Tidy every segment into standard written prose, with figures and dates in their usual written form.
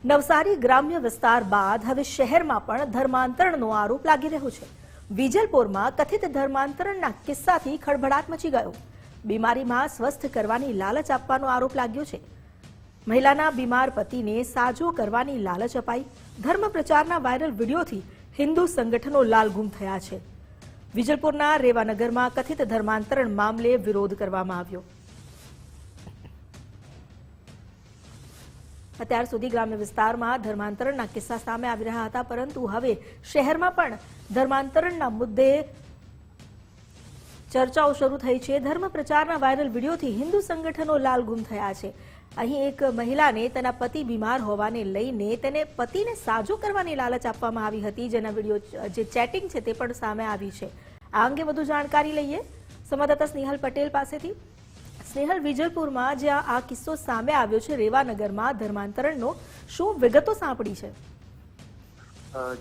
નવસારી ગ્રામ્ય વિસ્તાર બાદ હવે શહેરમાં પણ ધર્માંતરણનો આરોપ લાગી રહ્યો છે। વિજલપોરમાં કથિત ધર્માંતરણના કિસ્સાથી ખળભળાટ મચી ગયો। બીમારીમાં સ્વસ્થ કરવાની લાલચ આપવાનો આરોપ લાગ્યો છે। મહિલાના બીમાર પતિને સાજો કરવાની લાલચ અપાઈ। ધર્મ પ્રચારના વાયરલ વિડીયોથી હિન્દુ સંગઠનો લાલઘૂમ થયા છે। વિજલપુરના રેવાનગરમાં કથિત ધર્માંતરણ મામલે વિરોધ કરવામાં આવ્યો। અત્યાર સુધી ગ્રામ્ય વિસ્તારમાં ધર્માંતરણના કિસ્સા સામે આવી રહ્યા હતા, પરંતુ હવે શહેરમાં પણ ધર્માંતરણના મુદ્દે ચર્ચાઓ શરૂ થઈ છે। ધર્મ પ્રચારના વાયરલ વિડીયોથી હિન્દુ સંગઠનો લાલઘૂમ થયા છે। અહીં એક મહિલાને તેના પતિ બીમાર હોવાને લઈને તેને પતિને સાજો કરવાની લાલચ આપવામાં આવી હતી, જેના વિડીયો જે ચેટિંગ છે તે પણ સામે આવી છે। આ અંગે વધુ જાણકારી લઈએ સંવાદદાતા સ્નેહલ પટેલ પાસેથી। સ્નેહલ, વિજલપુરમાં જ્યાં આ કિસ્સો સામે આવ્યો છે રેવાનગરમાં ધર્માંતરણનો, શું વિગતો સાંપડી છે?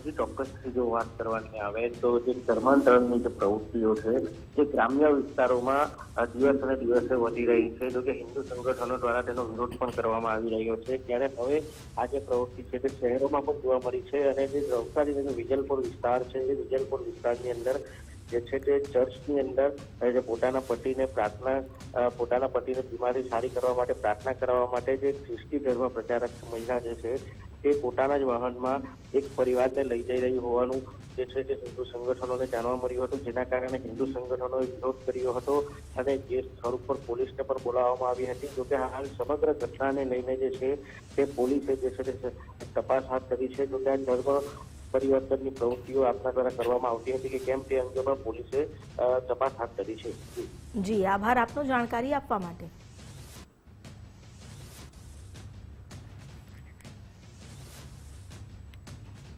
જે ચોક્કસથી જો વાત કરવાની આવે તો જે ધર્માંતરણની જે પ્રવૃત્તિઓ છે જે ગ્રામ્ય વિસ્તારોમાં દિવસ અને દિવસે વધી રહી છે, જો કે હિન્દુ સંગઠનો દ્વારા તેનો વિરોધ પણ કરવામાં આવી રહ્યો છે। ત્યારે હવે આ જે પ્રવૃત્તિ છે તે શહેરોમાં પણ જોવા મળી છે અને જે નવસારી જે વિજલપુર વિસ્તાર છે એ વિજલપુર વિસ્તારની અંદર જે છે તે ચર્ચની અંદર જે પોતાના પતિની બીમારી સારી કરવા માટે પ્રાર્થના કરવા માટે જે ખ્રિસ્તી ધર્મ પ્રચારક મહિલા જે છે તે પોતાના જ વાહનમાં એક પરિવારને લઈ જઈ રહી હોવાનું જે છે તે હિન્દુ સંગઠનોને જાણવા મળ્યું હતું, જેના કારણે હિન્દુ સંગઠનોએ વિરોધ કર્યો હતો અને જે સ્થળ ઉપર પોલીસને પણ બોલાવવામાં આવી હતી। જોકે હાલ સમગ્ર ઘટનાને લઈને જે છે તે પોલીસે જે છે તે તપાસ હાથ ધરી છે। જોકે આ ધર્મ પરિવર્તનની પ્રવૃત્તિઓ આપના દ્વારા કરવામાં આવતી હતી કે કેમ તે અંગે પણ પોલીસે તપાસ હાથ ધરી છે। જી, આભાર આપનો જાણકારી આપવા માટે।